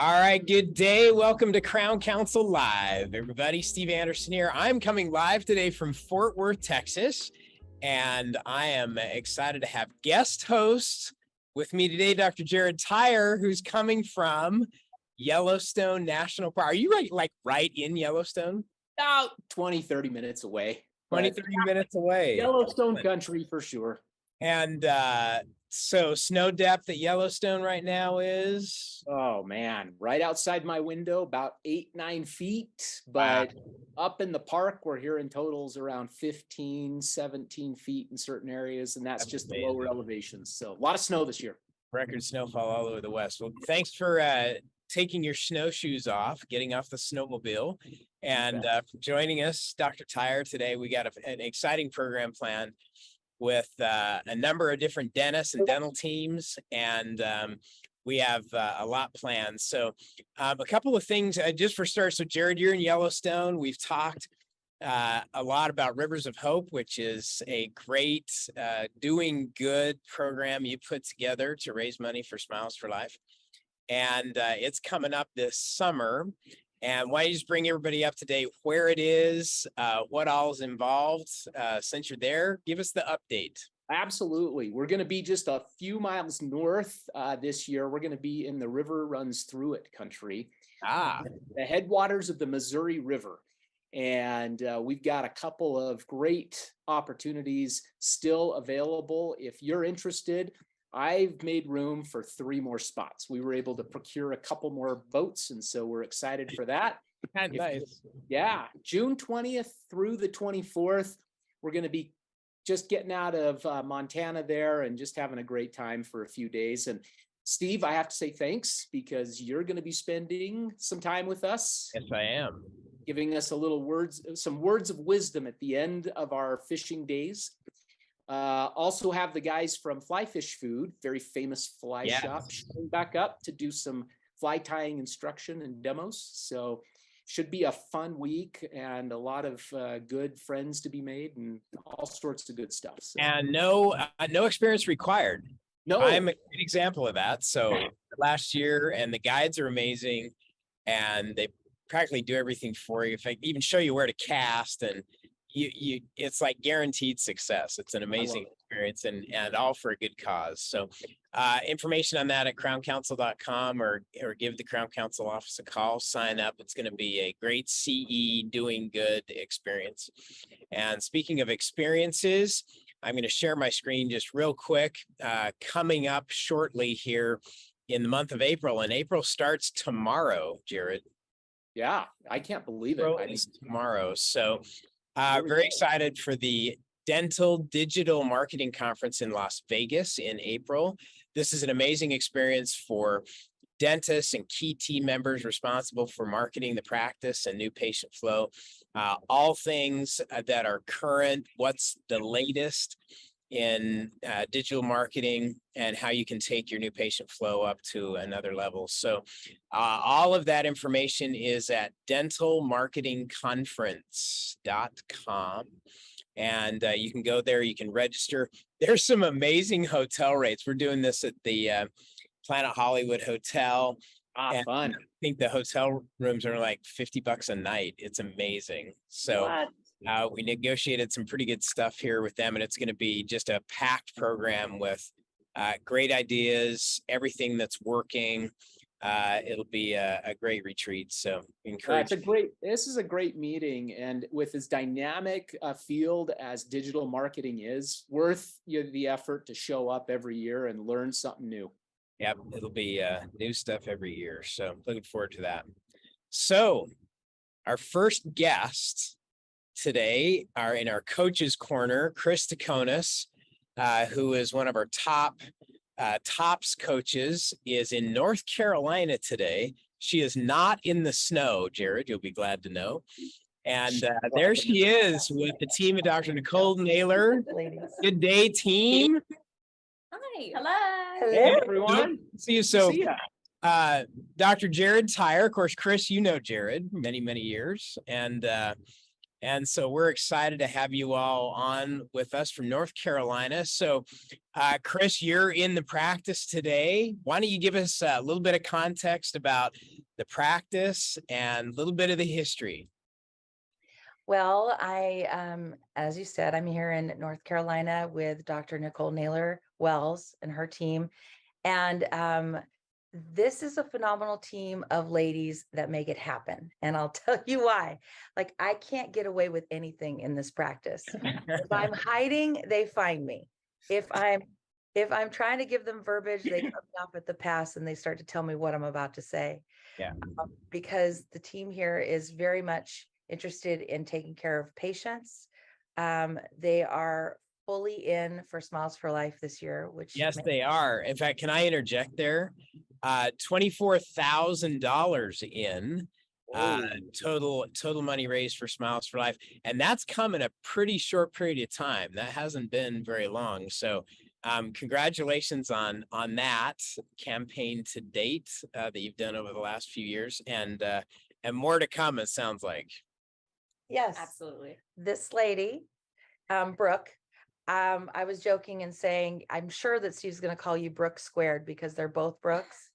All right, good day. Welcome to Crown Council Live. Everybody, Steve Anderson here. I'm coming live today from Fort Worth, Texas, and I am excited to have guest host with me today, Dr. Jared Tyre, who's coming from Yellowstone National Park. Are you right in Yellowstone? About 20, 30 minutes away. 20, 30 minutes away. Yellowstone country for sure. And so snow depth at Yellowstone right now is? Oh man, right outside my window, about 8-9 feet. But up in the park, we're hearing totals around 15, 17 feet in certain areas. And that's just the lower elevations. So a lot of snow this year. Record snowfall all over the West. Well, thanks for taking your snowshoes off, getting off the snowmobile, and joining us, Dr. Tyre, today. We got an exciting program planned with a number of different dentists and dental teams, and we have a lot planned. So a couple of things just for start. So Jared, you're in Yellowstone. We've talked a lot about Rivers of Hope, which is a great doing good program you put together to raise money for Smiles for Life. And it's coming up this summer. And why don't you just bring everybody up to date where it is, what all is involved. Since you're there, give us the update. Absolutely. We're going to be just a few miles north this year. We're going to be in the river runs through it country. The headwaters of the Missouri River. And we've got a couple of great opportunities still available. If you're interested, I've made room for 3 more spots. We were able to procure a couple more boats, and so we're excited for that. Nice. Yeah, June 20th through the 24th, we're going to be just getting out of Montana there and just having a great time for a few days. And Steve, I have to say thanks because you're going to be spending some time with us. Yes, I am. Giving us some words of wisdom at the end of our fishing days. Also have the guys from Fly Fish Food, very famous fly shop, showing back up to do some fly tying instruction and demos. So should be a fun week and a lot of good friends to be made and all sorts of good stuff. So. And no experience required. No, I'm a good example of that. So last year, and the guides are amazing, and they practically do everything for you. If I even show you where to cast, and it's like guaranteed success. It's an amazing experience, and all for a good cause. So information on that at crowncouncil.com or give the Crown Council office a call, sign up. It's going to be a great CE doing good experience. And speaking of experiences, I'm going to share my screen just real quick. Coming up shortly here in the month of April, and April starts tomorrow, Jared. Yeah, I can't believe it. It's tomorrow. So very excited for the Dental Digital Marketing Conference in Las Vegas in April. This is an amazing experience for dentists and key team members responsible for marketing the practice and new patient flow. All things that are current, what's the latest in digital marketing and how you can take your new patient flow up to another level. So all of that information is at dentalmarketingconference.com. And you can go there, you can register. There's some amazing hotel rates. We're doing this at the Planet Hollywood Hotel. Fun. I think the hotel rooms are like $50 a night. It's amazing. So we negotiated some pretty good stuff here with them, and it's going to be just a packed program with great ideas, everything that's working. It'll be a great retreat. So encourage. This is a great meeting, and with as dynamic a field as digital marketing is, worth the effort to show up every year and learn something new. Yep, it'll be new stuff every year. So looking forward to that. So our first guest today are in our coach's corner, Chris Taconis, who is one of our tops coaches, is in North Carolina today. She is not in the snow, Jared, you'll be glad to know. And there she is with the team of Dr. Nicole Naylor. Good day, team. Hi. Hello. Hey, everyone. See you. So, Dr. Jared Tyre, of course, Chris, you know Jared, many, many years. And And so we're excited to have you all on with us from North Carolina. So, Chris, you're in the practice today. Why don't you give us a little bit of context about the practice and a little bit of the history? Well, as you said, I'm here in North Carolina with Dr. Nicole Naylor Wells and her team. And this is a phenomenal team of ladies that make it happen. And I'll tell you why. Like, I can't get away with anything in this practice. If I'm hiding, they find me. If I'm trying to give them verbiage, they cut me off at the pass and they start to tell me what I'm about to say. Yeah. Because the team here is very much interested in taking care of patients. They are fully in for Smiles for Life this year, which yes, they are. In fact, can I interject there? $24,000 in total money raised for Smiles for Life, and that's come in a pretty short period of time. That hasn't been very long. So congratulations on that campaign to date that you've done over the last few years, and more to come, it sounds like. Yes, absolutely. This lady, Brooke, I was joking and saying, I'm sure that Steve's going to call you Brooke squared because they're both Brooks.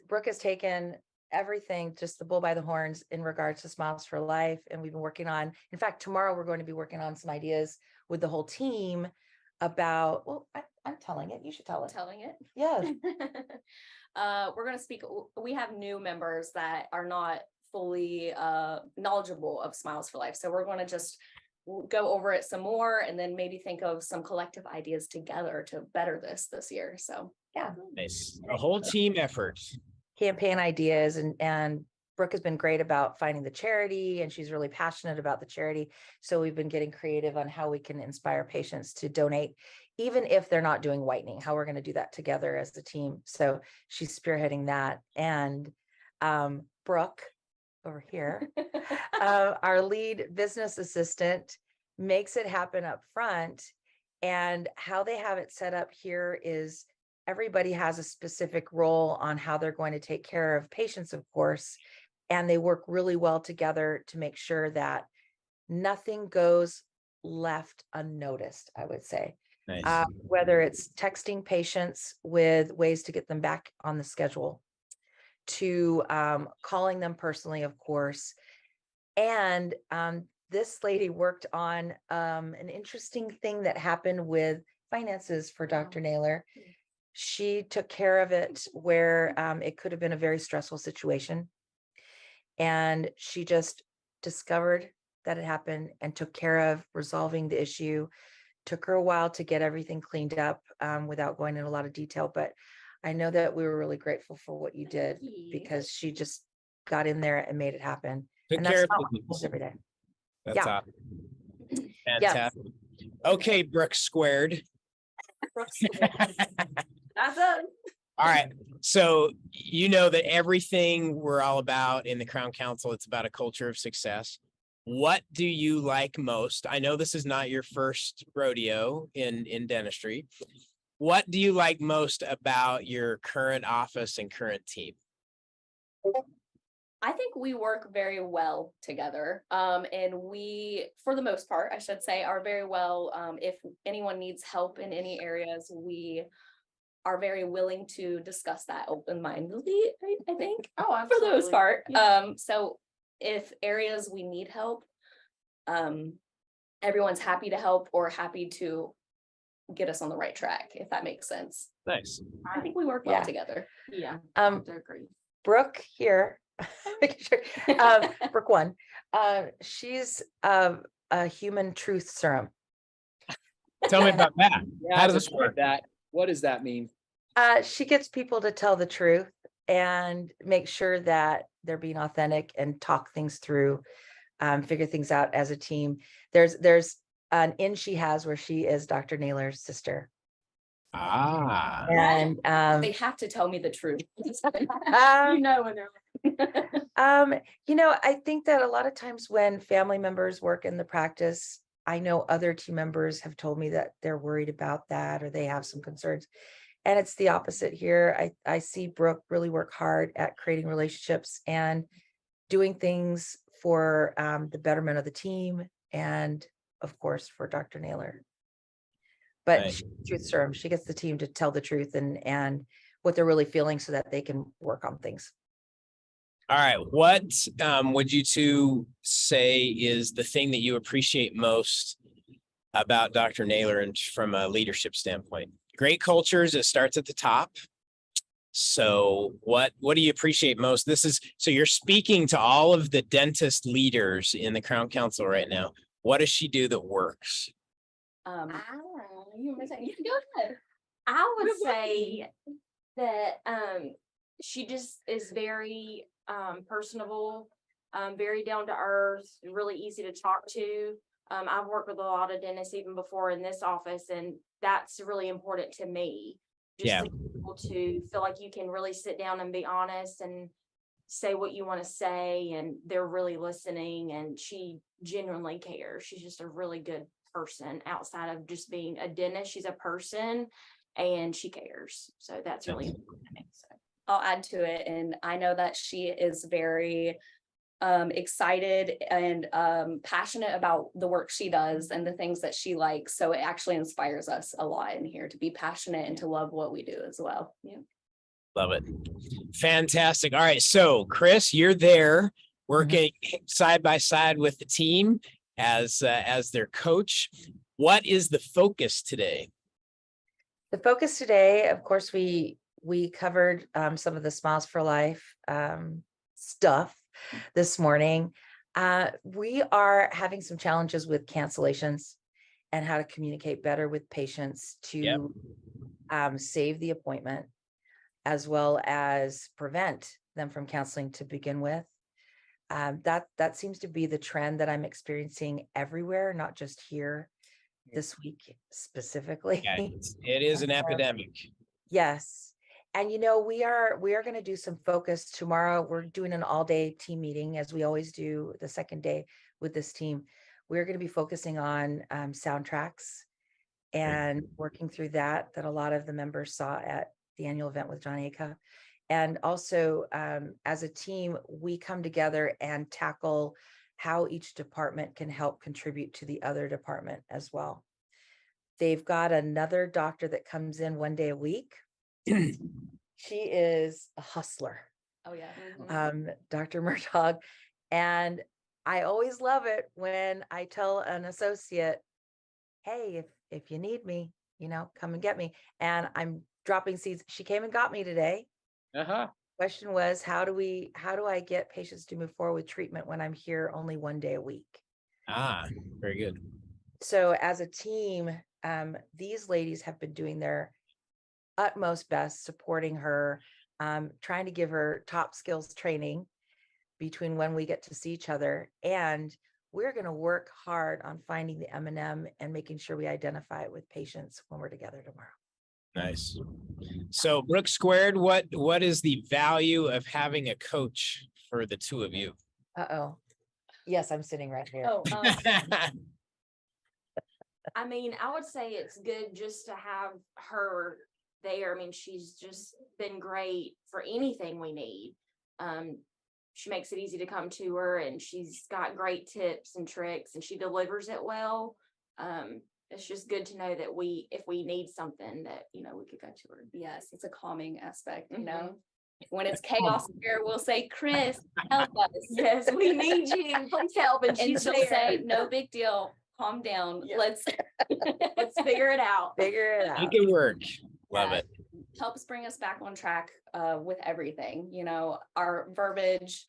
Brooke has taken everything, just the bull by the horns in regards to Smiles for Life. And we've been working on, in fact, tomorrow we're going to be working on some ideas with the whole team about, well, I'm telling it, you should tell it. Telling it. Yes. We're going to speak. We have new members that are not fully knowledgeable of Smiles for Life. So we're going to just go over it some more and then maybe think of some collective ideas together to better this year. So yeah, nice. A whole team effort. Campaign ideas, and Brooke has been great about finding the charity, and she's really passionate about the charity. So we've been getting creative on how we can inspire patients to donate, even if they're not doing whitening, how we're going to do that together as a team. So she's spearheading that. And Brooke over here, our lead business assistant, makes it happen up front. And how they have it set up here is everybody has a specific role on how they're going to take care of patients, of course, and they work really well together to make sure that nothing goes left unnoticed, I would say. Nice. Whether it's texting patients with ways to get them back on the schedule, to calling them personally, of course. And this lady worked on an interesting thing that happened with finances for Dr. Naylor. She took care of it where it could have been a very stressful situation. And she just discovered that it happened and took care of resolving the issue. Took her a while to get everything cleaned up without going in a lot of detail, but I know that we were really grateful for what you did because she just got in there and made it happen. And that's not every day. That's Yeah. Fantastic. Yes. Okay, Brooke squared. That's it. All right. So you know that everything we're all about in the Crown Council, it's about a culture of success. What do you like most? I know this is not your first rodeo in dentistry. What do you like most about your current office and current team? I think we work very well together. And we, for the most part, I should say, are very well. If anyone needs help in any areas, we are very willing to discuss that open-mindedly, I think. Oh, absolutely. For the most part. Yeah. So if areas we need help, everyone's happy to help or happy to get us on the right track, if that makes sense. Nice. I think we work well together. Yeah. They're great. Brooke here, Brooke one, she's a human truth serum. Tell me about that. Yeah, How does this work? What does that mean? She gets people to tell the truth and make sure that they're being authentic and talk things through, figure things out as a team. There's an in she has where she is Dr. Naylor's sister. Ah. And they have to tell me the truth. You know when they're I think that a lot of times when family members work in the practice, I know other team members have told me that they're worried about that or they have some concerns. And it's the opposite here. I see Brooke really work hard at creating relationships and doing things for the betterment of the team and of course for Dr. Naylor. But Right. she's a truth serum. She gets the team to tell the truth and what they're really feeling so that they can work on things. All right. What would you two say is the thing that you appreciate most about Dr. Naylor and from a leadership standpoint? Great cultures, it starts at the top. So what do you appreciate most? So you're speaking to all of the dentist leaders in the Crown Council right now. What does she do that works? I would say that she just is very personable, very down to earth, really easy to talk to. I've worked with a lot of dentists even before in this office, and that's really important to me. Just to be able to feel like you can really sit down and be honest and say what you want to say, and they're really listening, and she genuinely cares. She's just a really good person outside of just being a dentist. She's a person and she cares. So that's really important to me. So I'll add to it. And I know that she is very excited and passionate about the work she does and the things that she likes. So it actually inspires us a lot in here to be passionate and to love what we do as well. Yeah. Love it. Fantastic. All right. So Chris, you're there working side by side with the team as their coach. What is the focus today? The focus today, of course, we covered some of the Smiles for Life stuff this morning. We are having some challenges with cancellations and how to communicate better with patients to save the appointment, as well as prevent them from canceling to begin with. That seems to be the trend that I'm experiencing everywhere, not just here this week specifically. Yeah, it is an epidemic. Yes. And we are going to do some focus tomorrow. We're doing an all-day team meeting, as we always do the second day with this team. We're going to be focusing on soundtracks and working through that a lot of the members saw at the annual event with John Aika. And also, as a team, we come together and tackle how each department can help contribute to the other department as well. They've got another doctor that comes in one day a week. She is a hustler. oh yeah. Dr. Murtaugh. And I always love it when I tell an associate, hey, if you need me, come and get me. And I'm dropping seeds. She came and got me today. Question was, how do I get patients to move forward with treatment when I'm here only one day a week? Very good. So as a team, these ladies have been doing their utmost best, supporting her, trying to give her top skills training between when we get to see each other. And we're going to work hard on finding the M&M and making sure we identify it with patients when we're together tomorrow. Nice. So Brooke Squared, what is the value of having a coach for the two of you? Uh-oh. Yes, I'm sitting right here. Oh, I mean, I would say it's good just to have her there. I mean, she's just been great for anything we need. She makes it easy to come to her, and she's got great tips and tricks, and she delivers it well. It's just good to know that if we need something that, we could go to her. Yes, it's a calming aspect, When it's chaos here, we'll say, Chris, help us. Yes, we need you. Please help. And And she'll she'll say, say, no big deal. Calm down. Yeah. Let's figure it out. Figure it out. Make it work. Love Yeah. it. Helps bring us back on track with everything, our verbiage,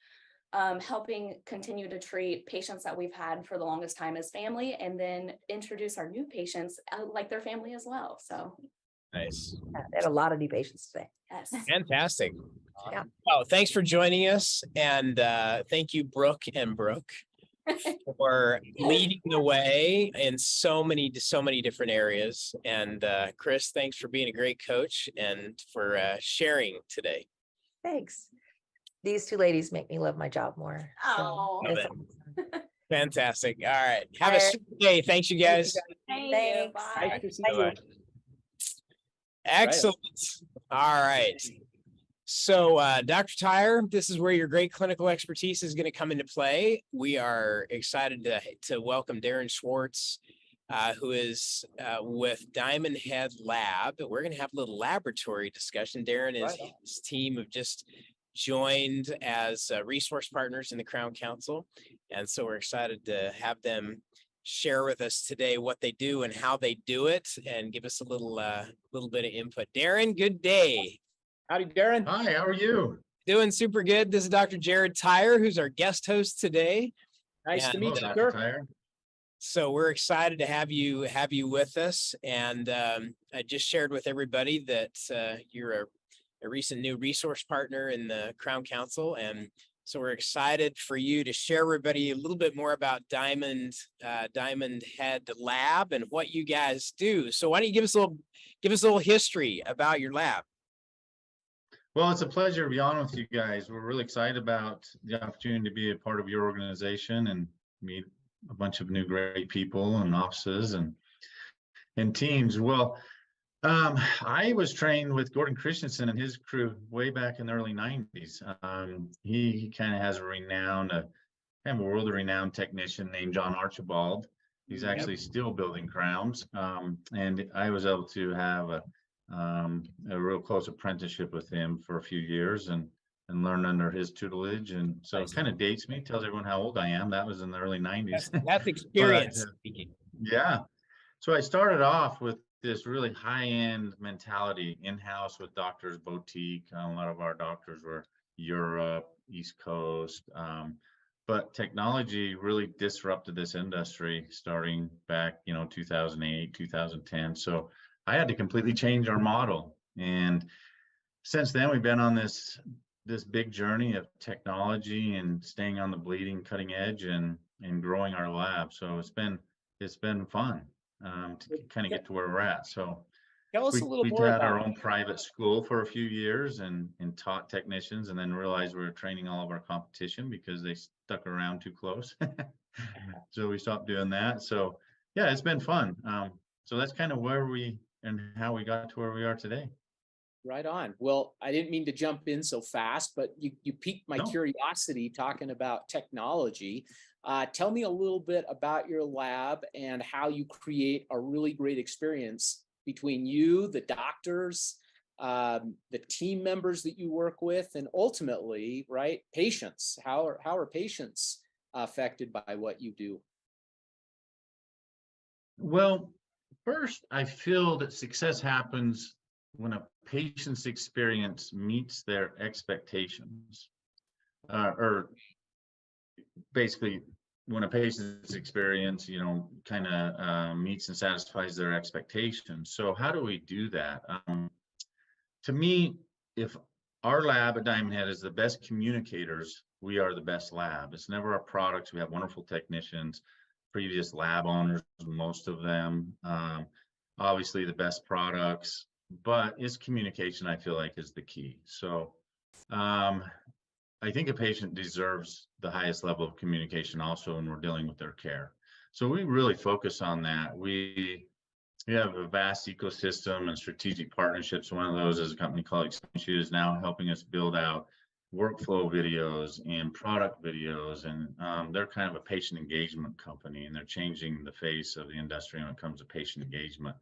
helping continue to treat patients that we've had for the longest time as family, and then introduce our new patients like their family as well. So Nice. Yeah, they had a lot of new patients today. yes. Fantastic. Yeah. Well, thanks for joining us. And thank you, Brooke and Brooke, for leading the way in so many different areas. And Chris, thanks for being a great coach and for sharing today. Thanks. These two ladies make me love my job more. Oh. Love it's it. awesome. Fantastic. All right. Have a All right. super day. Thanks, you guys. Thank you. Thanks. Bye. Bye-bye. Excellent. All right. So, Dr. Tyre, this is where your great clinical expertise is going to come into play. We are excited to welcome Darren Schwartz, who is with Diamond Head Lab. We're going to have a little laboratory discussion. Darren and his team have just joined as resource partners in the Crown Council. And so we're excited to have them share with us today what they do and how they do it and give us a little bit of input. Darren, good day. Howdy, Darren. Hi, how are you? Doing super good. This is Dr. Jared Tyre, who's our guest host today. Nice to meet you, Dr. sir. Tyre. So we're excited to have you with us. And I just shared with everybody that you're a recent new resource partner in the Crown Council. And so we're excited for you to share everybody a little bit more about Diamond Head Lab and what you guys do. So why don't you give us a little history about your lab? Well, it's a pleasure to be on with you guys. We're really excited about the opportunity to be a part of your organization and meet a bunch of new great people and offices and teams. Well, I was trained with Gordon Christensen and his crew way back in the early 90s. He kind of has a world-renowned technician named John Archibald. He's actually still building crowns. And I was able to have a real close apprenticeship with him for a few years and learn under his tutelage. And so it kind of dates me, tells everyone how old I am. That was in the early 90s. That's experience. Yeah. So I started off with this really high-end mentality in-house with Doctors Boutique. A lot of our doctors were Europe, East Coast. But technology really disrupted this industry starting back, 2008, 2010. So I had to completely change our model. And since then, we've been on this big journey of technology and staying on the bleeding cutting edge and growing our lab. So it's been fun to kind of get to where we're at. So tell us a little more we had about our own private school for a few years and taught technicians, and then realized we were training all of our competition because they stuck around too close. So we stopped doing that. So yeah, it's been fun. So that's kind of where and how we got to where we are today. Right on. Well, I didn't mean to jump in so fast, but you piqued my curiosity talking about technology. Tell me a little bit about your lab and how you create a really great experience between you, the doctors, the team members that you work with, and ultimately, right, patients. How are patients affected by what you do? Well, first, I feel that success happens when a patient's experience meets their expectations, or basically when a patient's experience, kind of meets and satisfies their expectations. So how do we do that? To me, if our lab at Diamond Head is the best communicators, we are the best lab. It's never our products. We have wonderful technicians, previous lab owners, most of them, obviously the best products, but it's communication, I feel like, is the key. So I think a patient deserves the highest level of communication also when we're dealing with their care. So we really focus on that. We have a vast ecosystem and strategic partnerships. One of those is a company called Extension, is now helping us build out workflow videos and product videos. And they're kind of a patient engagement company, and they're changing the face of the industry when it comes to patient engagement.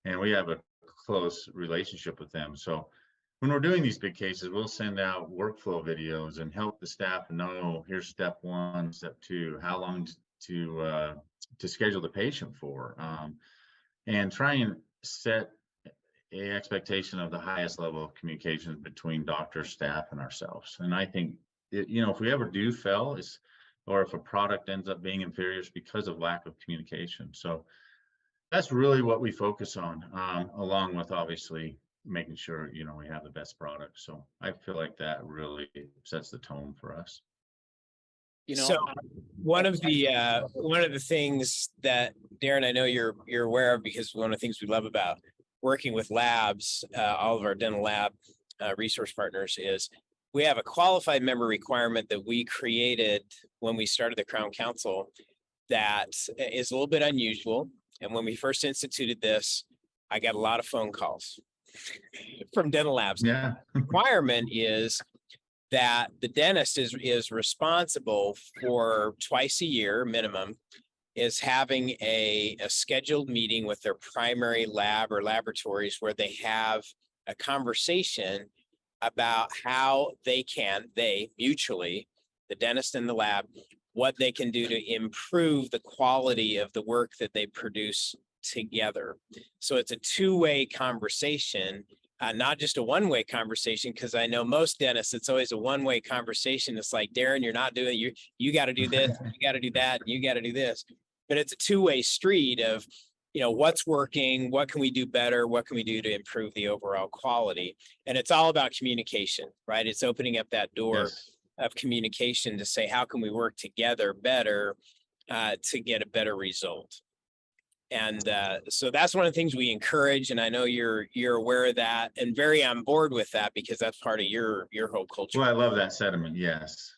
And we have a close relationship with them. So when we're doing these big cases, we'll send out workflow videos and help the staff know, here's step 1, step 2, how long to schedule the patient for, and try and set an expectation of the highest level of communication between doctor, staff, and ourselves. And I think, if we ever do fail, or if a product ends up being inferior, it's because of lack of communication. So that's really what we focus on, along with obviously making sure, we have the best product. So I feel like that really sets the tone for us. So one of the things that, Darren, I know you're aware of, because one of the things we love about working with labs, all of our dental lab resource partners, is we have a qualified member requirement that we created when we started the Crown Council that is a little bit unusual. And when we first instituted this, I got a lot of phone calls. from dental labs. Yeah. Requirement is that the dentist is responsible for twice a year minimum, is having a scheduled meeting with their primary lab or laboratories where they have a conversation about how they mutually, the dentist and the lab, what they can do to improve the quality of the work that they produce together. So it's a two-way conversation, not just a one-way conversation, because I know most dentists, it's always a one-way conversation. It's like, Darren, you're not doing it. You got to do this, you got to do that, and you got to do this. But it's a two-way street of, what's working, what can we do better, what can we do to improve the overall quality? And it's all about communication, right? It's opening up that door Yes. of communication to say, how can we work together better to get a better result? And so that's one of the things we encourage, and I know you're aware of that and very on board with that, because that's part of your whole culture. Well, I love that sentiment. Yes.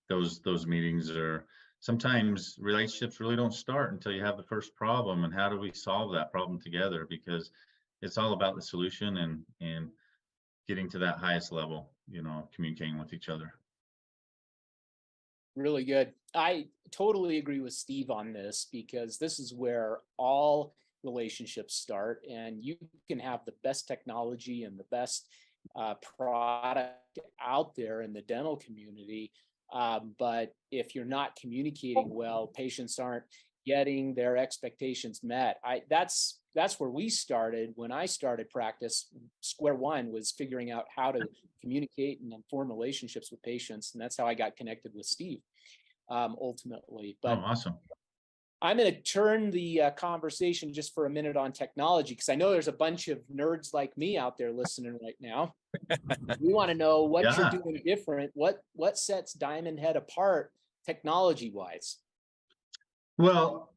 Those meetings are, sometimes relationships really don't start until you have the first problem, and how do we solve that problem together? Because it's all about the solution and getting to that highest level, communicating with each other. Really good. I totally agree with Steve on this, because this is where all relationships start, and you can have the best technology and the best product out there in the dental community. But if you're not communicating well, patients aren't getting their expectations met. That's where we started. When I started practice, square one was figuring out how to communicate and form relationships with patients. And that's how I got connected with Steve, ultimately. But awesome. I'm going to turn the conversation just for a minute on technology, because I know there's a bunch of nerds like me out there listening right now. We want to know what you're doing different. What sets Diamond Head apart technology wise? Well,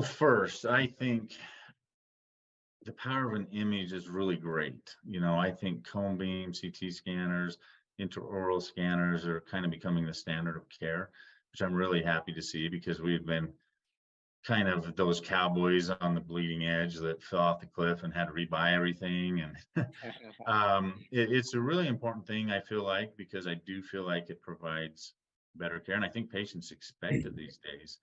first, I think the power of an image is really great. I think cone beam, CT scanners, intraoral scanners are kind of becoming the standard of care, which I'm really happy to see, because we've been kind of those cowboys on the bleeding edge that fell off the cliff and had to rebuy everything. And it's a really important thing, I feel like, because I do feel like it provides better care, and I think patients expect it these days.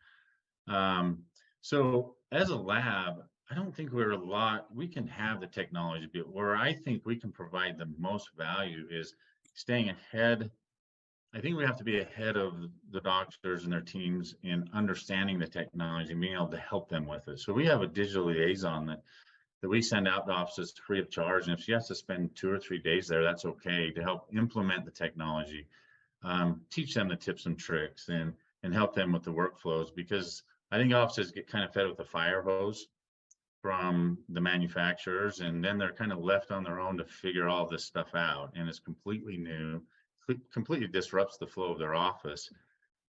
So as a lab, I don't think we can have the technology, but where I think we can provide the most value is staying ahead. I think we have to be ahead of the doctors and their teams in understanding the technology and being able to help them with it. So we have a digital liaison that we send out to offices free of charge. And if she has to spend 2 or 3 days there, that's okay, to help implement the technology, teach them the tips and tricks, and help them with the workflows, because I think offices get kind of fed with the fire hose from the manufacturers, and then they're kind of left on their own to figure all this stuff out. And it's completely new, completely disrupts the flow of their office.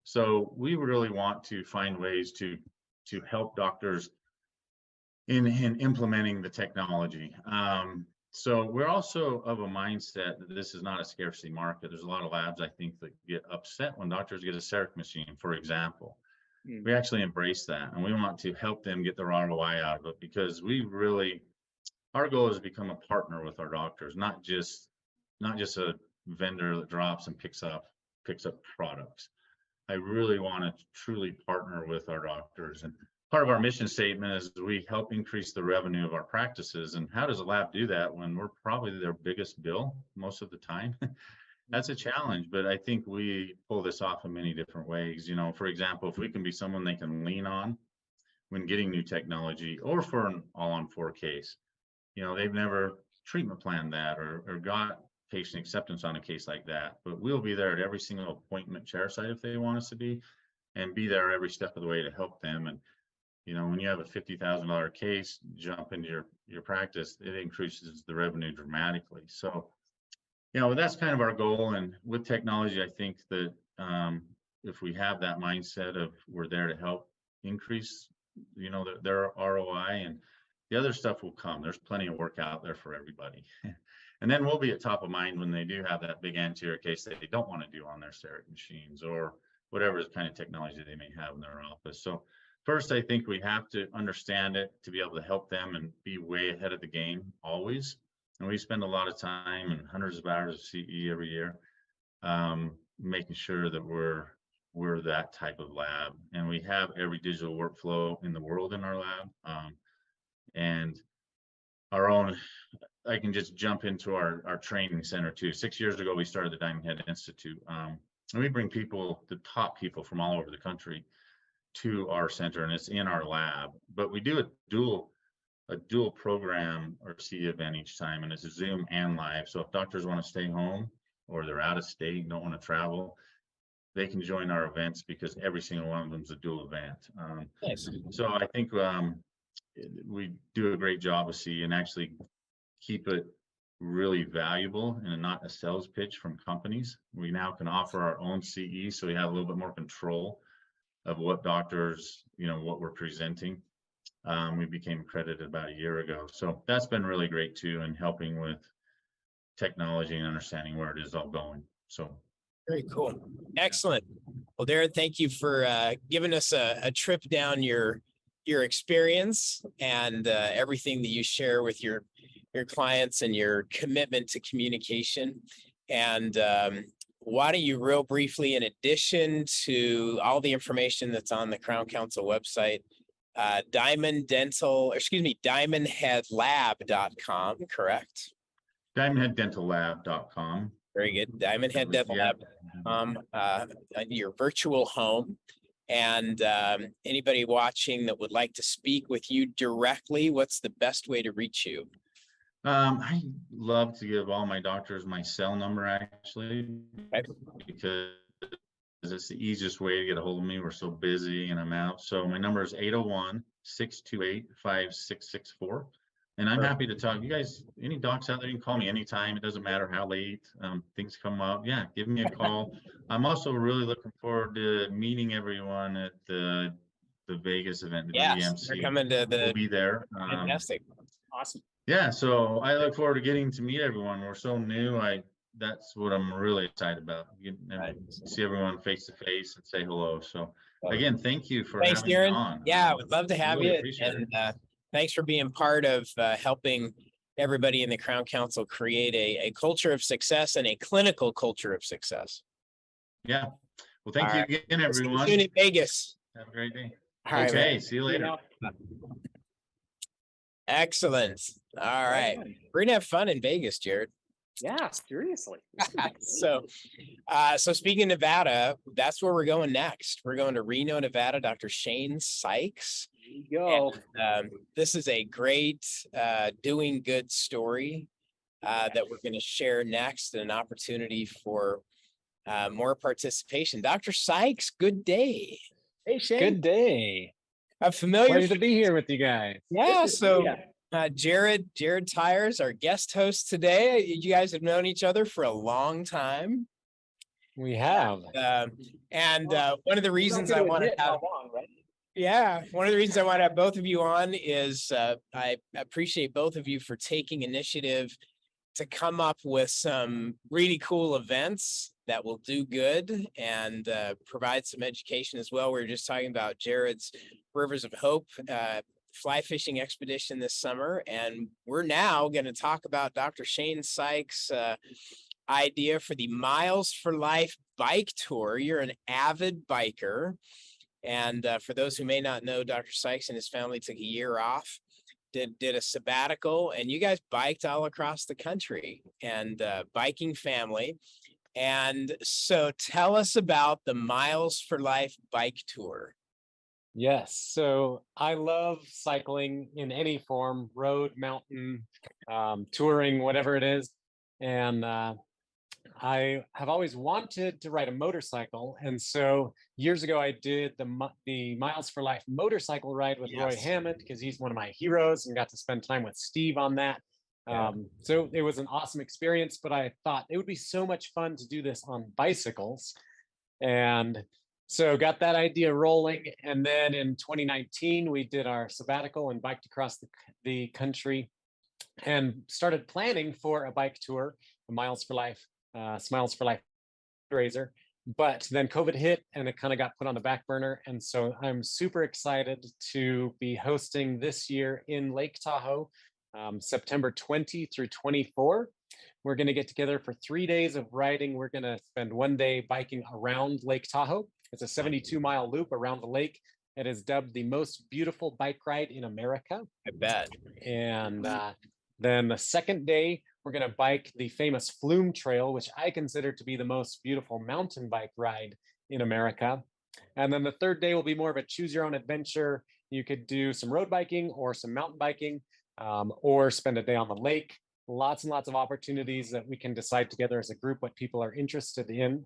So we really want to find ways to help doctors in implementing the technology. So we're also of a mindset that this is not a scarcity market. There's a lot of labs, I think, that get upset when doctors get a CEREC machine, for example. We actually embrace that, and we want to help them get their ROI out of it, because our goal is to become a partner with our doctors, not just a vendor that drops and picks up products. I really want to truly partner with our doctors, and part of our mission statement is we help increase the revenue of our practices. And how does a lab do that when we're probably their biggest bill most of the time? That's a challenge, but I think we pull this off in many different ways. For example, if we can be someone they can lean on when getting new technology, or for an all-on-4 case, they've never treatment planned that or got patient acceptance on a case like that, but we'll be there at every single appointment chairside if they want us to be, and be there every step of the way to help them. And when you have a $50,000 case jump into your practice, it increases the revenue dramatically. So that's kind of our goal. And with technology, I think that if we have that mindset of we're there to help increase, their ROI, and the other stuff will come. There's plenty of work out there for everybody. And then we'll be at top of mind when they do have that big anterior case that they don't want to do on their CEREC machines, or whatever kind of technology they may have in their office. So first, I think we have to understand it to be able to help them and be way ahead of the game always. And we spend a lot of time and hundreds of hours of CE every year, making sure that we're that type of lab. And we have every digital workflow in the world in our lab. And our own, I can just jump into our training center too. 6 years ago, we started the Diamond Head Institute. And we bring people, the top people from all over the country, to our center, and it's in our lab. But we do a dual program or CE event each time, and it's a Zoom and live. So if doctors want to stay home or they're out of state, don't want to travel, they can join our events because every single one of them is a dual event. Nice. So I think we do a great job of CE and actually keep it really valuable and not a sales pitch from companies. We now can offer our own CE, so we have a little bit more control of what doctors, what we're presenting. We became accredited about a year ago. So that's been really great too, and helping with technology and understanding where it is all going. So very cool. Excellent. Well, Darren, thank you for giving us a trip down your experience and everything that you share with your clients and your commitment to communication. And why don't you real briefly, in addition to all the information that's on the Crown Council website, diamondheadlab.com, correct? diamondheaddentallab.com. Very good. diamondheaddentallab.com, your virtual home. And anybody watching that would like to speak with you directly, what's the best way to reach you? I love to give all my doctors my cell number, actually, because it's the easiest way to get a hold of me. We're so busy and I'm out. So my number is 801-628-5664. And I'm happy to talk. You guys, any docs out there, you can call me anytime. It doesn't matter how late things come up. Yeah, give me a call. I'm also really looking forward to meeting everyone at the Vegas event. The yes, they're coming to the. We'll be there. Fantastic. Awesome. Yeah, so I look forward to getting to meet everyone. We're so new. That's what I'm really excited about. See everyone face to face and say hello. So again, thank you for having me on. Yeah, I would love to have really you. And thanks for being part of helping everybody in the Crown Council create a culture of success and a clinical culture of success. Yeah. Well, thank you again, everyone. See you in Vegas. Have a great day. All okay, right, see you later. Excellent. All right. We're gonna have fun in Vegas, Jared. Yeah, seriously. So speaking of Nevada, that's where we're going next. We're going to Reno, Nevada. Dr. Shane Sykes. There you go. And, this is a great doing good story that we're going to share next, and an opportunity for more participation. Dr. Sykes, good day. Hey, Shane. Good day. A familiar. Pleasure to be here with you guys. Yeah. So Jared Tyers, our guest host today. You guys have known each other for a long time. We have. One of the reasons I want to have one of the reasons I want to have both of you on is I appreciate both of you for taking initiative to come up with some really cool events that will do good and provide some education as well. We were just talking about Jared's Rivers of Hope fly fishing expedition this summer, and we're now going to talk about Dr. Shane Sykes' idea for the Miles for Life bike tour. You're an avid biker, and for those who may not know, Dr. Sykes and his family took a year off, did a sabbatical, and you guys biked all across the country, and biking family. And so tell us about the Miles for Life bike tour. Yes. So I love cycling in any form, road, mountain, touring, whatever it is. And I have always wanted to ride a motorcycle. And so years ago, I did the Miles for Life motorcycle ride with Roy Hammond, because he's one of my heroes, and got to spend time with Steve on that. So it was an awesome experience, but I thought it would be so much fun to do this on bicycles. And so got that idea rolling. And then in 2019, we did our sabbatical and biked across the country and started planning for a bike tour, a Miles for Life, Smiles for Life fundraiser. But then COVID hit and it kind of got put on the back burner. And so I'm super excited to be hosting this year in Lake Tahoe, September 20 through 24. We're going to get together for 3 days of riding. We're going to spend 1 day biking around Lake Tahoe. It's a 72-mile loop around the lake. It is dubbed the most beautiful bike ride in America. I bet. And then the second day, we're going to bike the famous Flume Trail, which I consider to be the most beautiful mountain bike ride in America. And then the third day will be more of a choose your own adventure. You could do some road biking or some mountain biking, or spend a day on the lake. Lots and lots of opportunities that we can decide together as a group what people are interested in.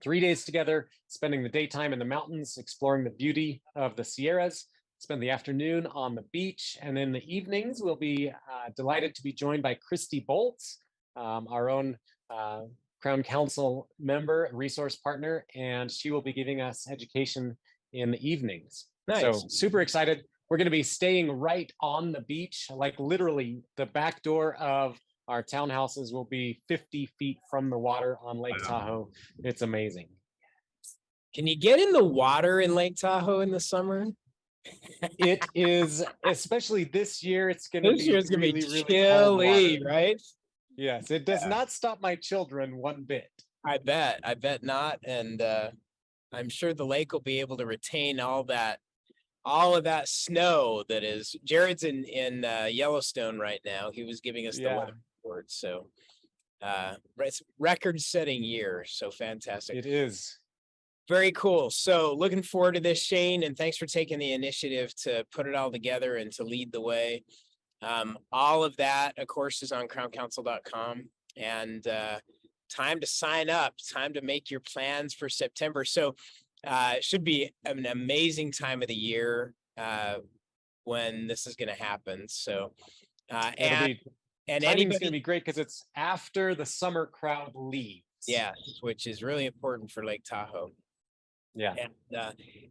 3 days together, spending the daytime in the mountains, exploring the beauty of the Sierras, spend the afternoon on the beach, and in the evenings, we'll be delighted to be joined by Christy Bolts, our own Crown Council member, resource partner, and she will be giving us education in the evenings. Nice. So super excited. We're going to be staying right on the beach, like literally the back door of our townhouses will be 50 feet from the water on Lake Tahoe. It's amazing. Can you get in the water in Lake Tahoe in the summer? It is, especially this year, it's going to This be year's gonna be really, really cold chilly, water. right? Yes, it does not stop my children one bit. I bet not. And I'm sure the lake will be able to retain all of that snow that is. Jared's in Yellowstone right now. He was giving us the weather report. So it's record-setting year. So fantastic. It is. Very cool. So looking forward to this, Shane, and thanks for taking the initiative to put it all together and to lead the way. All of that, of course, is on crowncouncil.com, and time to sign up, time to make your plans for September. So it should be an amazing time of the year when this is going to happen. So and Timing's going to be great because it's after the summer crowd leaves. Yeah, which is really important for Lake Tahoe. Yeah.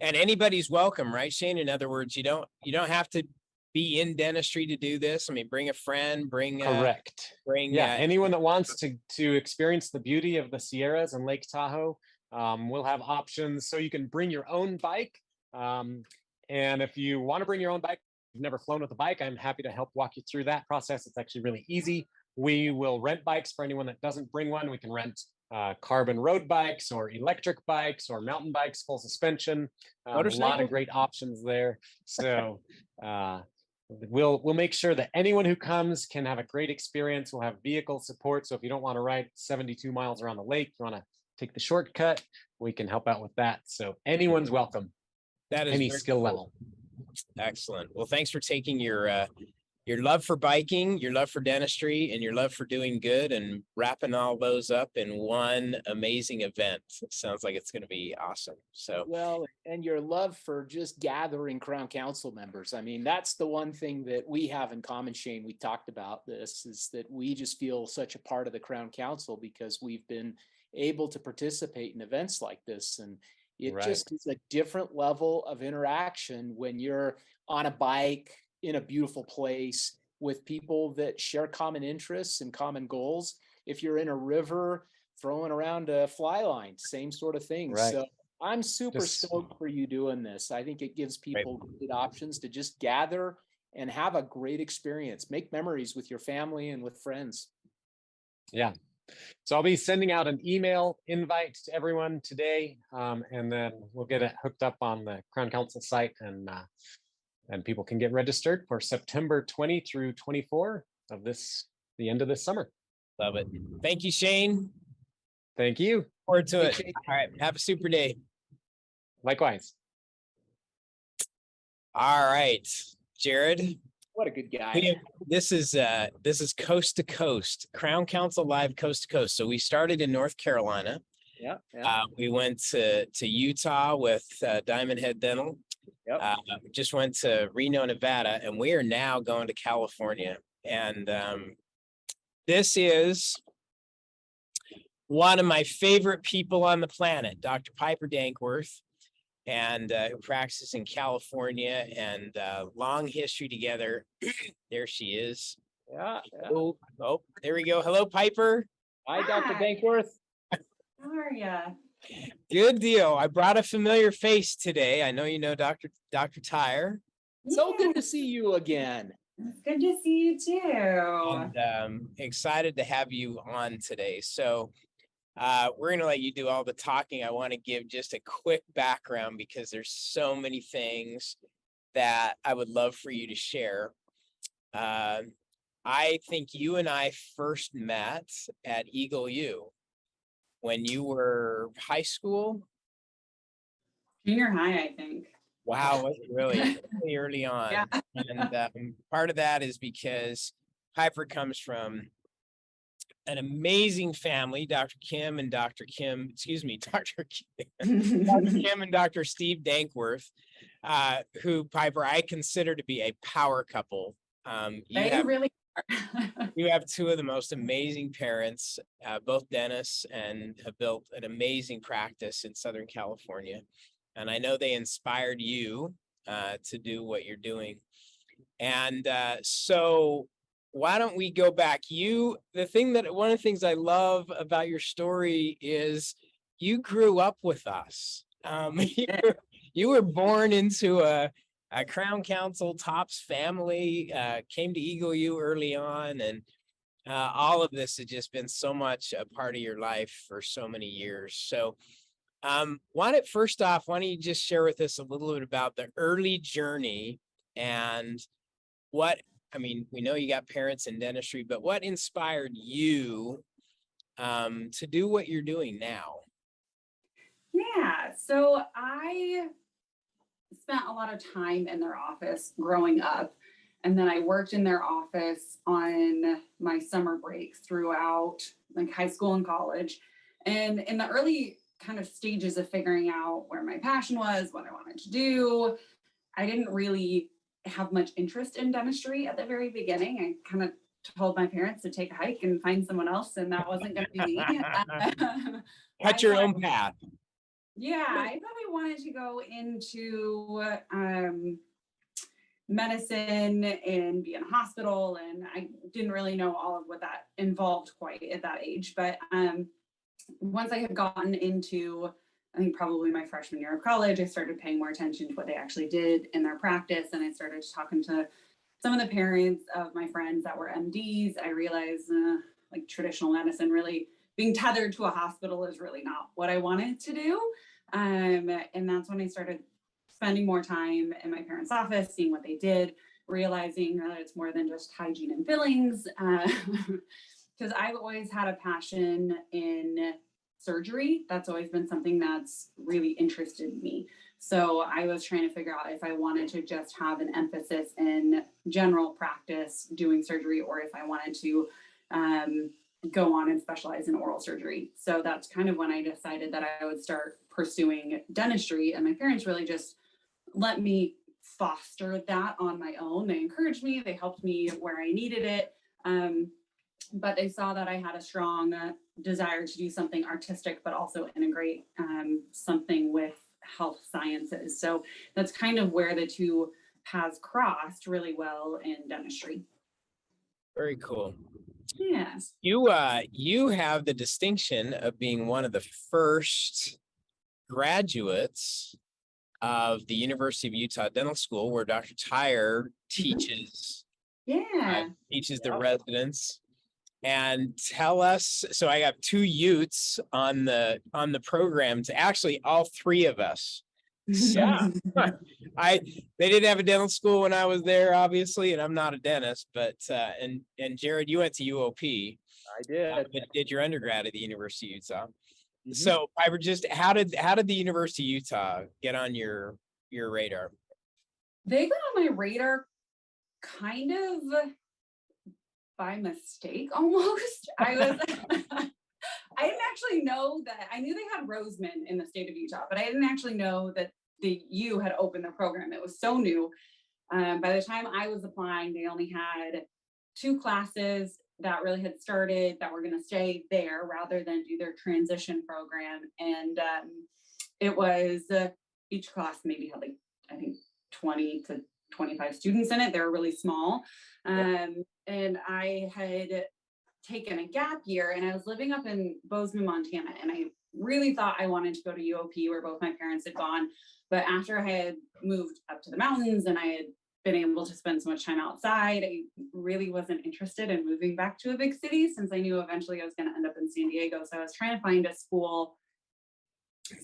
And anybody's welcome, right, Shane? In other words, you don't have to be in dentistry to do this. I mean, bring a friend, correct. Anyone that wants to experience the beauty of the Sierras and Lake Tahoe, we'll have options. So you can bring your own bike. And if you want to bring your own bike, you've never flown with a bike, I'm happy to help walk you through that process. It's actually really easy. We will rent bikes for anyone that doesn't bring one. We can rent carbon road bikes or electric bikes or mountain bikes, full suspension. A lot of great options there. So we'll make sure that anyone who comes can have a great experience. We'll have vehicle support. So if you don't want to ride 72 miles around the lake, you want to take the shortcut, we can help out with that. So anyone's welcome. That is any skill level. Excellent. Well, thanks for taking your love for biking, your love for dentistry, and your love for doing good and wrapping all those up in one amazing event. It sounds like it's going to be awesome. So well, and your love for just gathering Crown Council members. I mean, that's the one thing that we have in common, Shane. We talked about this, is that we just feel such a part of the Crown Council because we've been able to participate in events like this. And it just is a different level of interaction when you're on a bike in a beautiful place with people that share common interests and common goals. If you're in a river throwing around a fly line, same sort of thing. So I'm super stoked for you doing this. I think it gives people great options to just gather and have a great experience, make memories with your family and with friends. Yeah. So I'll be sending out an email invite to everyone today, and then we'll get it hooked up on the Crown Council site, and people can get registered for September 20 through 24 of the end of this summer. Love it. Thank you, Shane. Thank you. Forward to it. All right. Have a super day. Likewise. All right, Jared. What a good guy. This is coast to coast, Crown Council Live coast to coast. So we started in North Carolina. Yeah. We went to Utah with Diamond Head Dental. Just went to Reno, Nevada, and we are now going to California. And this is one of my favorite people on the planet, Dr. Piper Dankworth, and who practices in California, and long history together. There she is. Yeah. Oh, there we go. Hello, Piper. Hi, Dr. Dankworth. How are ya? Good deal. I brought a familiar face today. I know you know Dr. Tyer. So good to see you again. It's good to see you too. And excited to have you on today. So we're going to let you do all the talking. I want to give just a quick background because there's so many things that I would love for you to share. I think you and I first met at Eagle U when you were high school. Junior high, I think. Wow, was it really early on? Yeah. And part of that is because Piper comes from an amazing family, Dr. Kim and Dr. Kim, excuse me, Dr. Kim and Dr. Steve Dankworth, who, Piper, I consider to be a power couple. You have two of the most amazing parents, both dentists, and have built an amazing practice in Southern California. And I know they inspired you to do what you're doing. And so why don't we go back? One of the things I love about your story is you grew up with us. You were born into a Crown Council TOPS family, came to Eagle U early on, and all of this has just been so much a part of your life for so many years. So why don't you just share with us a little bit about the early journey and we know you got parents in dentistry, but what inspired you to do what you're doing now? Yeah, so I spent a lot of time in their office growing up, and then I worked in their office on my summer breaks throughout like high school and college. And in the early kind of stages of figuring out where my passion was, what I wanted to do, I didn't really have much interest in dentistry at the very beginning. I kind of told my parents to take a hike and find someone else, and that wasn't going to be me. Cut your own path. Yeah, I probably wanted to go into medicine and be in a hospital, and I didn't really know all of what that involved quite at that age. But once I had gotten into, I think probably my freshman year of college, I started paying more attention to what they actually did in their practice, and I started talking to some of the parents of my friends that were MDs. I realized like traditional medicine, really being tethered to a hospital is really not what I wanted to do. And that's when I started spending more time in my parents' office, seeing what they did, realizing that it's more than just hygiene and fillings. Because I've always had a passion in surgery. That's always been something that's really interested me. So I was trying to figure out if I wanted to just have an emphasis in general practice doing surgery, or if I wanted to go on and specialize in oral surgery. So that's kind of when I decided that I would start pursuing dentistry. And my parents really just let me foster that on my own. They encouraged me, they helped me where I needed it. But they saw that I had a strong desire to do something artistic, but also integrate something with health sciences. So that's kind of where the two paths crossed really well in dentistry. Very cool. Yes. You have the distinction of being one of the first graduates of the University of Utah Dental School, where Dr. Tyer teaches. Teaches the residents. And tell us, so I have two Utes on the programs, actually all three of us. So they didn't have a dental school when I was there, obviously, and I'm not a dentist, but and Jared, you went to UOP. I did. Did your undergrad at the University of Utah. Mm-hmm. So Piper, just how did the University of Utah get on your radar? They got on my radar kind of by mistake almost. I didn't actually know that. I knew they had Roseman in the state of Utah, but I didn't actually know that the U had opened the program. It was so new. By the time I was applying, they only had 2 classes that really had started that were going to stay there rather than do their transition program. And it was each class maybe had like, I think 20 to 25 students in it. They were really small. And I had taken a gap year, and I was living up in Bozeman, Montana. And I really thought I wanted to go to UOP, where both my parents had gone. But after I had moved up to the mountains and I had been able to spend so much time outside. I really wasn't interested in moving back to a big city since I knew eventually I was going to end up in San Diego. So I was trying to find a school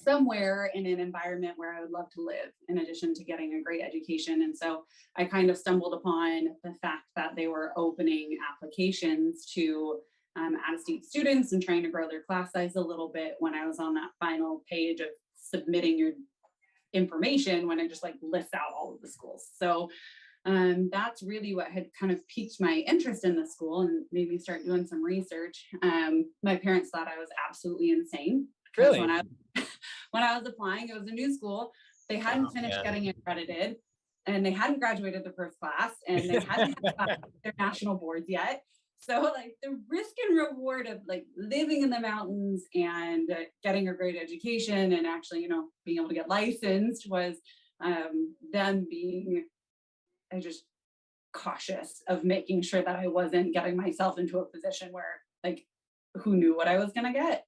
somewhere in an environment where I would love to live, in addition to getting a great education. And so I kind of stumbled upon the fact that they were opening applications to out-of-state students and trying to grow their class size a little bit when I was on that final page of submitting your information, when it just like lists out all of the schools. So that's really what had kind of piqued my interest in the school and made me start doing some research. My parents thought I was absolutely insane. Really? When I was applying, it was a new school. They hadn't finished getting accredited, and they hadn't graduated the first class, and they hadn't had their national boards yet. So like the risk and reward of like living in the mountains and getting a great education and actually, you know, being able to get licensed was them being just cautious of making sure that I wasn't getting myself into a position where like, who knew what I was going to get.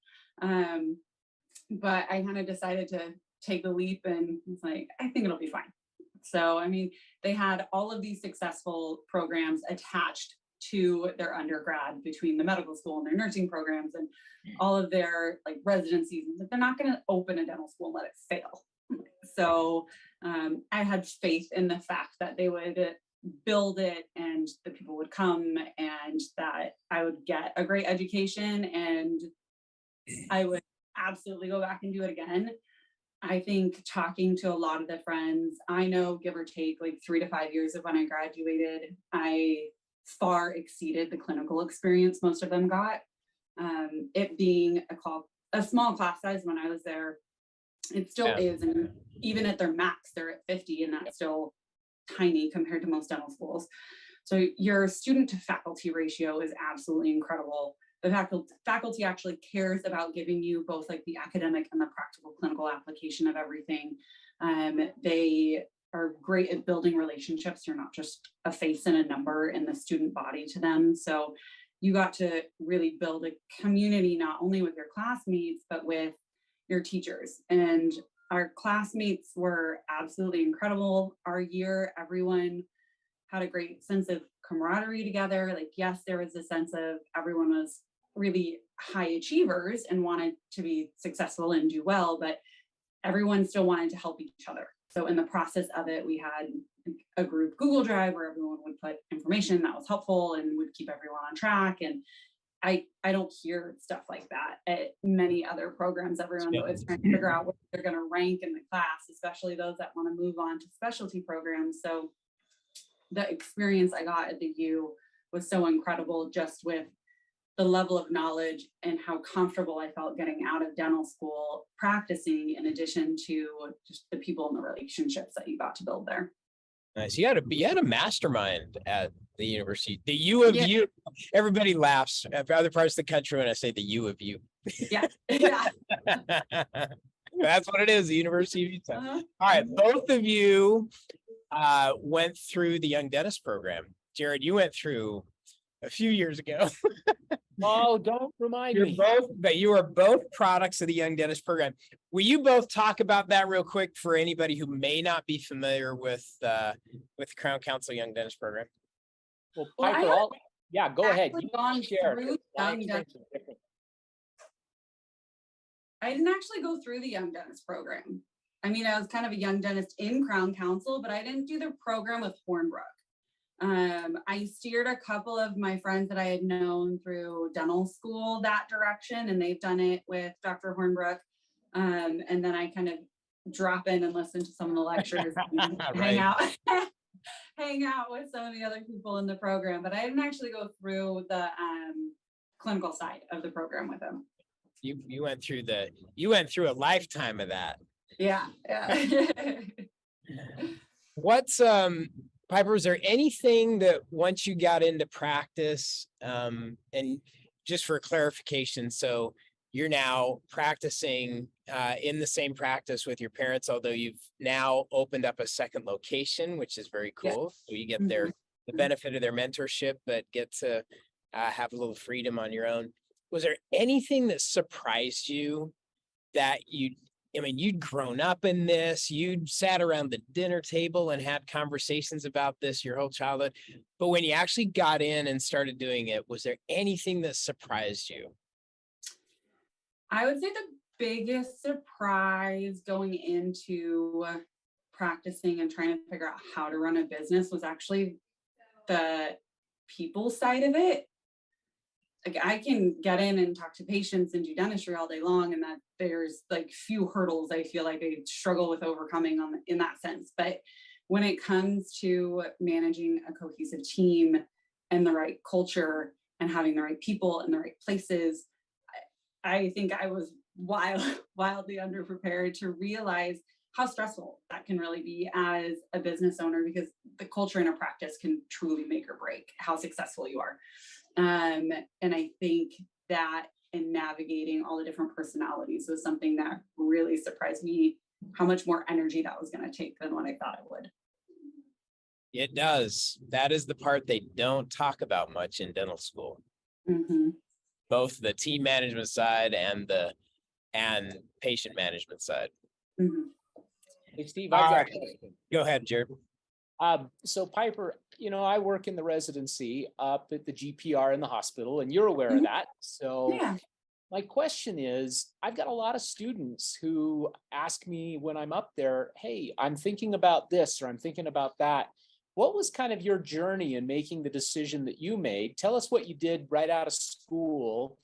But I kind of decided to take the leap and was like, I think it'll be fine. So, I mean, they had all of these successful programs attached to their undergrad between the medical school and their nursing programs and all of their like residencies. They're not going to open a dental school and let it fail. So I had faith in the fact that they would build it and the people would come and that I would get a great education and I would absolutely go back and do it again. I think talking to a lot of the friends, I know give or take like 3 to 5 years of when I graduated, I far exceeded the clinical experience most of them got. It being a small class size when I was there, it still is. And even at their max, they're at 50 and that's still tiny compared to most dental schools. So your student to faculty ratio is absolutely incredible. The faculty actually cares about giving you both like the academic and the practical clinical application of everything. They are great at building relationships. You're not just a face and a number in the student body to them. So you got to really build a community, not only with your classmates, but with your teachers. And our classmates were absolutely incredible. Our year, everyone had a great sense of camaraderie together. Like, yes, there was a sense of everyone was really high achievers and wanted to be successful and do well, but everyone still wanted to help each other. So in the process of it, we had a group Google Drive where everyone would put information that was helpful and would keep everyone on track. And I don't hear stuff like that at many other programs. Everyone is trying to figure out what they're going to rank in the class, especially those that want to move on to specialty programs. So the experience I got at the U was so incredible, just with the level of knowledge and how comfortable I felt getting out of dental school practicing, in addition to just the people and the relationships that you got to build there. Nice. You had a mastermind at the university, the U of U. Everybody laughs at other parts of the country when I say the U of U. Yeah. That's what it is, the University of Utah. All right, both of you went through the Young Dentist program. Jared, you went through a few years ago. Oh, don't remind me. But you are both products of the Young Dentist program. Will you both talk about that real quick for anybody who may not be familiar with the Crown Council Young Dentist program? Well, Piper, go ahead. I didn't actually go through the Young Dentist program. I mean, I was kind of a young dentist in Crown Council, but I didn't do the program with Hornbrook. I steered a couple of my friends that I had known through dental school that direction, and they've done it with Dr. Hornbrook. And then I kind of drop in and listen to some of the lectures and hang out with some of the other people in the program, but I didn't actually go through the clinical side of the program with them. You went through a lifetime of that. Yeah. What's Piper, is there anything that once you got into practice, and just for clarification, so you're now practicing in the same practice with your parents, although you've now opened up a second location, which is very cool. So you get the benefit of their mentorship, but get to have a little freedom on your own. Was there anything that surprised you that you I mean, you'd grown up in this, you'd sat around the dinner table and had conversations about this your whole childhood. But when you actually got in and started doing it, was there anything that surprised you? I would say the biggest surprise going into practicing and trying to figure out how to run a business was actually the people side of it. Like, I can get in and talk to patients and do dentistry all day long, and that there's like few hurdles I feel like I struggle with overcoming in that sense. But when it comes to managing a cohesive team and the right culture and having the right people in the right places, I think I was wildly underprepared to realize how stressful that can really be as a business owner, because the culture in a practice can truly make or break how successful you are. And I think that in navigating all the different personalities was something that really surprised me, how much more energy that was going to take than what I thought it would. It does. That is the part they don't talk about much in dental school. Mm-hmm. Both the team management side and patient management side. Mm-hmm. Hey, Steve, I've got a right. question. Go ahead, Jared. So Piper, I work in the residency up at the GPR in the hospital, and you're aware of that. So Yeah. my question is, I've got a lot of students who ask me when I'm up there, hey, I'm thinking about this or I'm thinking about that. What was kind of your journey in making the decision that you made? Tell us what you did right out of school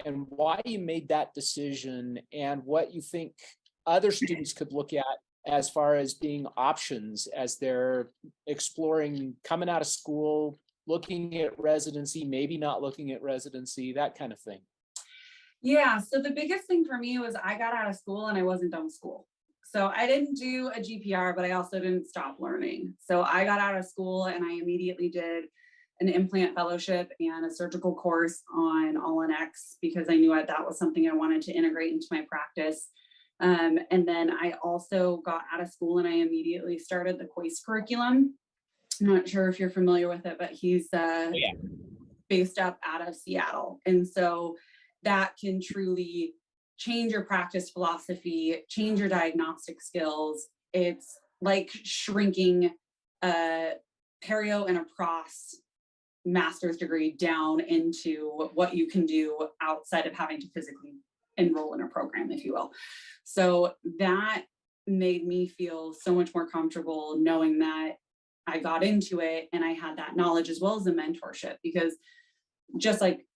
and why you made that decision, and what you think other students could look at as far as being options as they're exploring coming out of school, looking at residency, maybe not looking at residency, that kind of thing. Yeah. So the biggest thing for me was I got out of school and I wasn't done with school. So I didn't do a GPR, but I also didn't stop learning. So I got out of school and I immediately did an implant fellowship and a surgical course on All-in-X, because I knew that was something I wanted to integrate into my practice. And then I also got out of school and I immediately started the COIS curriculum. I'm not sure if you're familiar with it, but he's based up out of Seattle. And so that can truly change your practice philosophy, change your diagnostic skills. It's like shrinking a perio and a pros master's degree down into what you can do outside of having to physically enroll in a program, if you will. So that made me feel so much more comfortable knowing that I got into it and I had that knowledge as well as the mentorship, because just like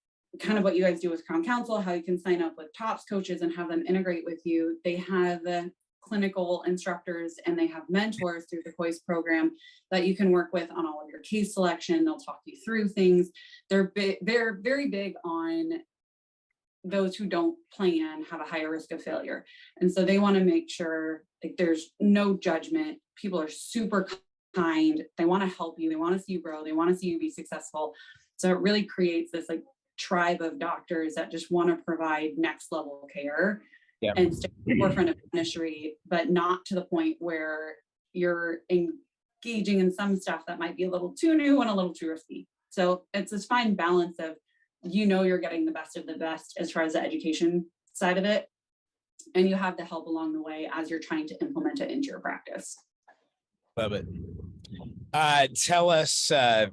kind of what you guys do with Crown Council, how you can sign up with TOPS coaches and have them integrate with you. They have the clinical instructors and they have mentors through the COIS program that you can work with on all of your case selection. They'll talk you through things. They're very big on those who don't plan have a higher risk of failure. And so they want to make sure like there's no judgment. People are super kind. They want to help you. They want to see you grow. They want to see you be successful. So it really creates this like tribe of doctors that just want to provide next level care and stay at the forefront of dentistry, but not to the point where you're engaging in some stuff that might be a little too new and a little too risky. So it's this fine balance of, you're getting the best of the best as far as the education side of it, and you have the help along the way as you're trying to implement it into your practice. Love it. Tell us,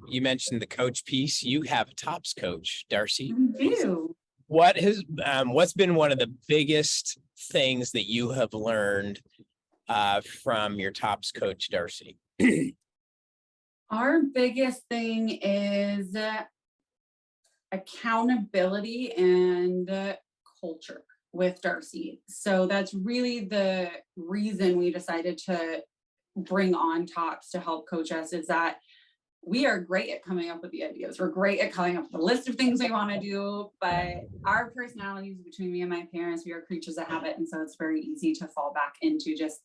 you mentioned the coach piece. You have a TOPS coach, Darcy. I do. What's been one of the biggest things that you have learned from your TOPS coach, Darcy? Our biggest thing is accountability and culture with Darcy. So that's really the reason we decided to bring on TOPS to help coach us, is that we are great at coming up with the ideas. We're great at coming up with a list of things we want to do, but our personalities between me and my parents, we are creatures of habit. And so it's very easy to fall back into just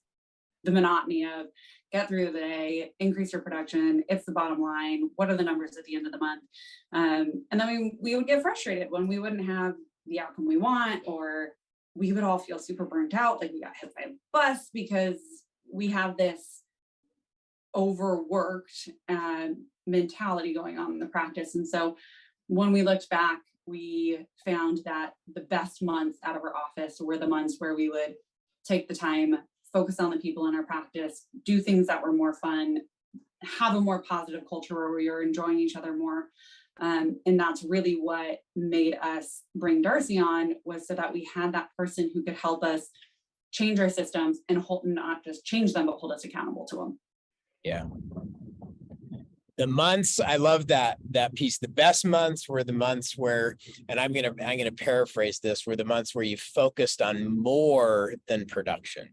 the monotony of get through the day, increase your production. It's the bottom line. What are the numbers at the end of the month? And then we would get frustrated when we wouldn't have the outcome we want, or we would all feel super burnt out. Like we got hit by a bus because we have this overworked mentality going on in the practice. And so when we looked back, we found that the best months out of our office were the months where we would take the time, focus on the people in our practice, do things that were more fun, have a more positive culture where we are enjoying each other more. And that's really what made us bring Darcy on, was so that we had that person who could help us change our systems and not just change them, but hold us accountable to them. Yeah. The months, I love that piece. The best months were the months where, and I'm gonna paraphrase this, were the months where you focused on more than production.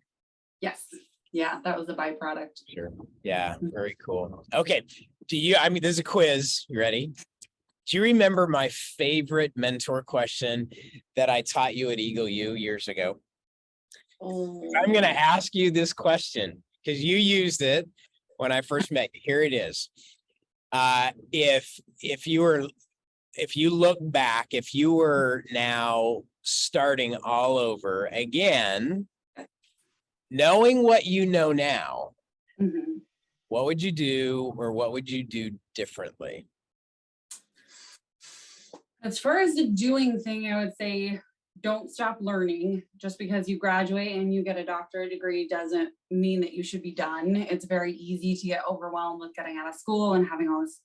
Yes. Yeah, that was a byproduct. Sure. Yeah, very cool. Okay. There's a quiz. You ready? Do you remember my favorite mentor question that I taught you at Eagle U years ago? I'm going to ask you this question because you used it when I first met you. Here it is. If you look back, if you were now starting all over again, knowing what you know now, what would you do, or what would you do differently? As far as the doing thing, I would say don't stop learning. Just because you graduate and you get a doctorate degree doesn't mean that you should be done. It's very easy to get overwhelmed with getting out of school and having all this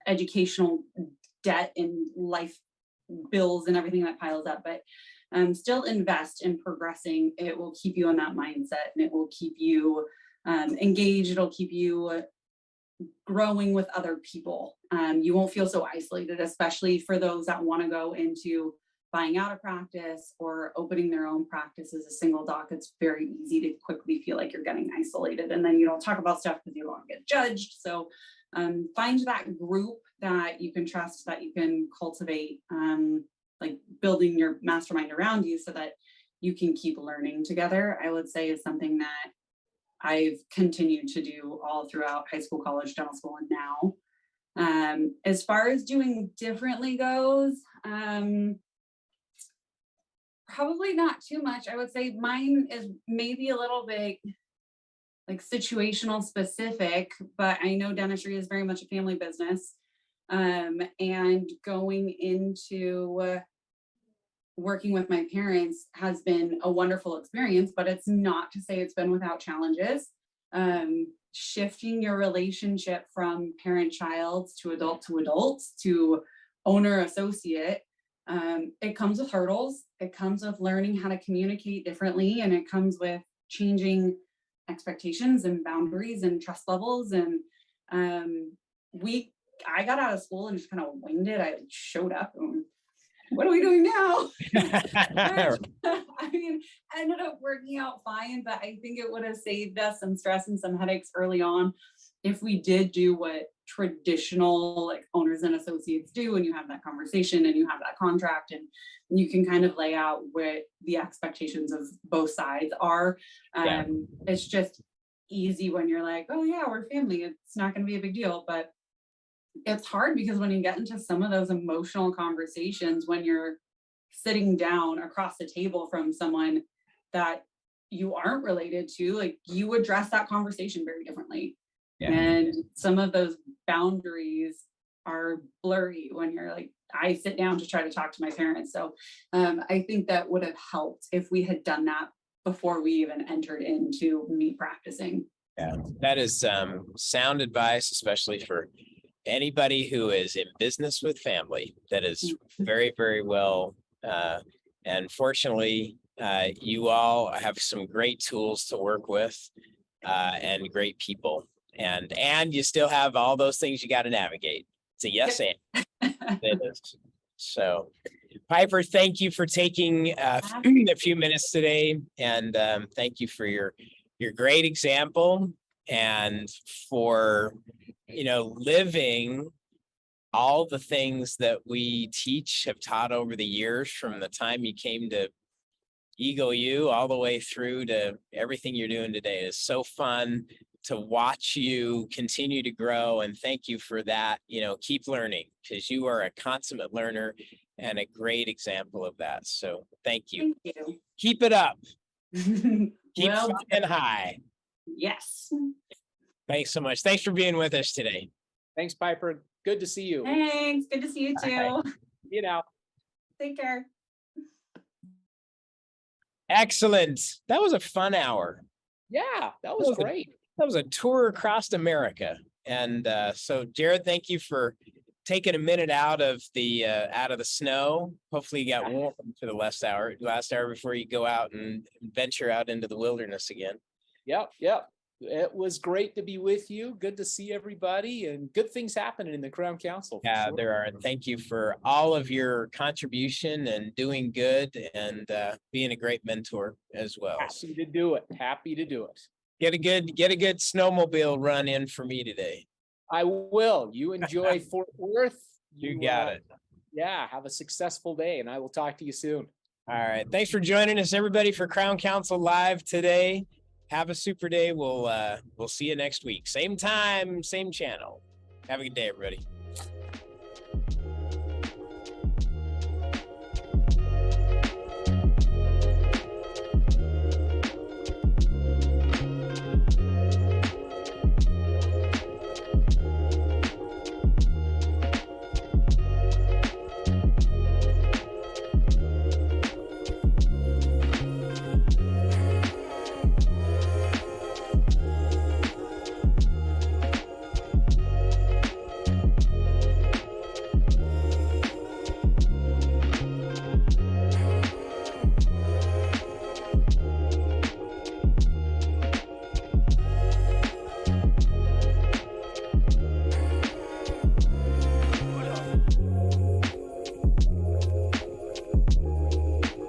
educational debt and life bills and everything that piles up. But still invest in progressing. It will keep you in that mindset, and it will keep you engaged. It'll keep you growing with other people. You won't feel so isolated, especially for those that want to go into buying out a practice or opening their own practice as a single doc. It's very easy to quickly feel like you're getting isolated, and then you don't talk about stuff because you don't want to get judged. So find that group that you can trust, that you can cultivate, like building your mastermind around you so that you can keep learning together, I would say is something that I've continued to do all throughout high school, college, dental school, and now. As far as doing differently goes, probably not too much. I would say mine is maybe a little bit like situational specific, but I know dentistry is very much a family business. And going into working with my parents has been a wonderful experience, but it's not to say it's been without challenges. Shifting your relationship from parent-child to adults to owner-associate, it comes with hurdles. It comes with learning how to communicate differently, and it comes with changing expectations and boundaries and trust levels. And I got out of school and just kind of winged it. I showed up and what are we doing now? I mean, I ended up working out fine, but I think it would have saved us some stress and some headaches early on if we did do what traditional like owners and associates do, and you have that conversation and you have that contract and you can kind of lay out what the expectations of both sides are. It's just easy when you're like, oh yeah, we're family, it's not going to be a big deal. But it's hard because when you get into some of those emotional conversations, when you're sitting down across the table from someone that you aren't related to, like you address that conversation very differently. Yeah. And some of those boundaries are blurry when you're like, I sit down to try to talk to my parents. So I think that would have helped if we had done that before we even entered into me practicing. Yeah, that is sound advice, especially for anybody who is in business with family. That is very, very well. And fortunately, you all have some great tools to work with and great people. And you still have all those things you got to navigate. It's a yes and. It is. So, Piper, thank you for taking a few minutes today, and thank you for your great example and for living all the things that we have taught over the years, from the time you came to Eagle U all the way through to everything you're doing today. It's so fun to watch you continue to grow, and thank you for that. Keep learning, because you are a consummate learner and a great example of that. So thank you. Thank you. Keep it up. Keep flying high. Yes. Thanks so much. Thanks for being with us today. Thanks, Piper. Good to see you. Thanks. Good to see you too. See you now. Take care. Excellent. That was a fun hour. Yeah, that was great. That was a tour across America. And so Jared, thank you for taking a minute out of the snow. Hopefully you got warm for the last hour before you go out and venture out into the wilderness again. Yep. It was great to be with you. Good to see everybody, and good things happening in the Crown Council. Yeah, sure. there are. And thank you for all of your contribution and doing good and being a great mentor as well. Happy to do it. Happy to do it. Get a good snowmobile run in for me today. I will. You enjoy Fort Worth. You got it. Yeah, have a successful day, and I will talk to you soon. All right. Thanks for joining us, everybody, for Crown Council Live today. Have a super day. We'll see you next week. Same time, same channel. Have a good day, everybody.